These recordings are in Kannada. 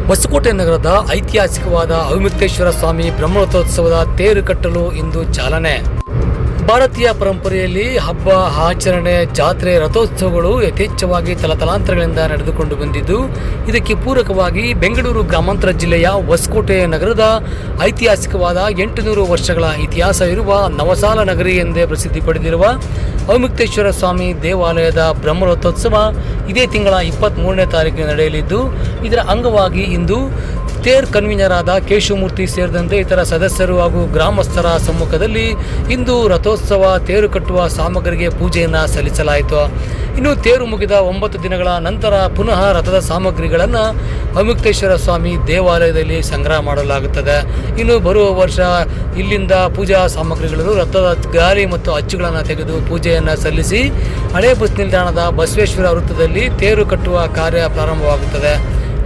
ಹೊಸಕೋಟೆ ನಗರದ ಐತಿಹಾಸಿಕವಾದ ಅವಿಮುಕ್ತೇಶ್ವರ ಸ್ವಾಮಿ ಬ್ರಹ್ಮರಥೋತ್ಸವದ ತೇರು ಕಟ್ಟಲು ಇಂದು ಚಾಲನೆ. ಭಾರತೀಯ ಪರಂಪರೆಯಲ್ಲಿ ಹಬ್ಬ, ಆಚರಣೆ, ಜಾತ್ರೆ, ರಥೋತ್ಸವಗಳು ಯಥೇಚ್ಛವಾಗಿ ತಲತಲಾಂತರಗಳಿಂದ ನಡೆದುಕೊಂಡು ಬಂದಿದ್ದು, ಇದಕ್ಕೆ ಪೂರಕವಾಗಿ ಬೆಂಗಳೂರು ಗ್ರಾಮಾಂತರ ಜಿಲ್ಲೆಯ ಹೊಸಕೋಟೆ ನಗರದ ಐತಿಹಾಸಿಕವಾದ 800 ವರ್ಷಗಳ ಇತಿಹಾಸವಿರುವ ನವಸಾಲ ನಗರಿ ಎಂದೇ ಪ್ರಸಿದ್ಧಿ ಪಡೆದಿರುವ ಅವಿಮುಕ್ತೇಶ್ವರ ಸ್ವಾಮಿ ದೇವಾಲಯದ ಬ್ರಹ್ಮರಥೋತ್ಸವ ಇದೇ ತಿಂಗಳ 23ನೇ ತಾರೀಕಿನ ನಡೆಯಲಿದ್ದು, ಇದರ ಅಂಗವಾಗಿ ಇಂದು ತೇರ್ ಕನ್ವೀನರ್ ಆದ ಕೇಶವಮೂರ್ತಿ ಸೇರಿದಂತೆ ಇತರ ಸದಸ್ಯರು ಹಾಗೂ ಗ್ರಾಮಸ್ಥರ ಸಮ್ಮುಖದಲ್ಲಿ ಇಂದು ರಥೋತ್ಸವ ತೇರು ಕಟ್ಟುವ ಸಾಮಗ್ರಿಗೆ ಪೂಜೆಯನ್ನು ಸಲ್ಲಿಸಲಾಯಿತು. ಇನ್ನು ತೇರು ಮುಗಿದ 9 ದಿನಗಳ ನಂತರ ಪುನಃ ರಥದ ಸಾಮಗ್ರಿಗಳನ್ನು ಅವಿಮುಕ್ತೇಶ್ವರ ಸ್ವಾಮಿ ದೇವಾಲಯದಲ್ಲಿ ಸಂಗ್ರಹ ಮಾಡಲಾಗುತ್ತದೆ. ಇನ್ನು ಬರುವ ವರ್ಷ ಇಲ್ಲಿಂದ ಪೂಜಾ ಸಾಮಗ್ರಿಗಳು ರಥದ ಗಾಲಿ ಮತ್ತು ಅಚ್ಚುಗಳನ್ನು ತೆಗೆದು ಪೂಜೆಯನ್ನು ಸಲ್ಲಿಸಿ ಹಳೆ ಬಸ್ ನಿಲ್ದಾಣದ ಬಸವೇಶ್ವರ ವೃತ್ತದಲ್ಲಿ ತೇರು ಕಟ್ಟುವ ಕಾರ್ಯ ಪ್ರಾರಂಭವಾಗುತ್ತದೆ.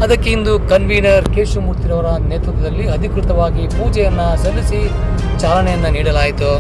ಅದಕ್ಕೆ ಇಂದು ಕನ್ವೀನರ್ ಕೇಶವಮೂರ್ತಿರವರ ನೇತೃತ್ವದಲ್ಲಿ ಅಧಿಕೃತವಾಗಿ ಪೂಜೆಯನ್ನು ಸಲ್ಲಿಸಿ ಚಾಲನೆಯನ್ನು ನೀಡಲಾಯಿತು.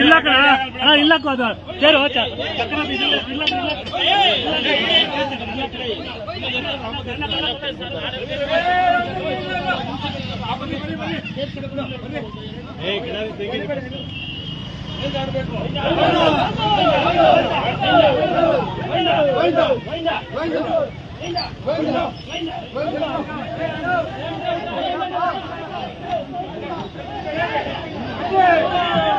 ಇಲ್ಲ ಕಣ ಇಲ್ಲ ಸೇರು Yeah.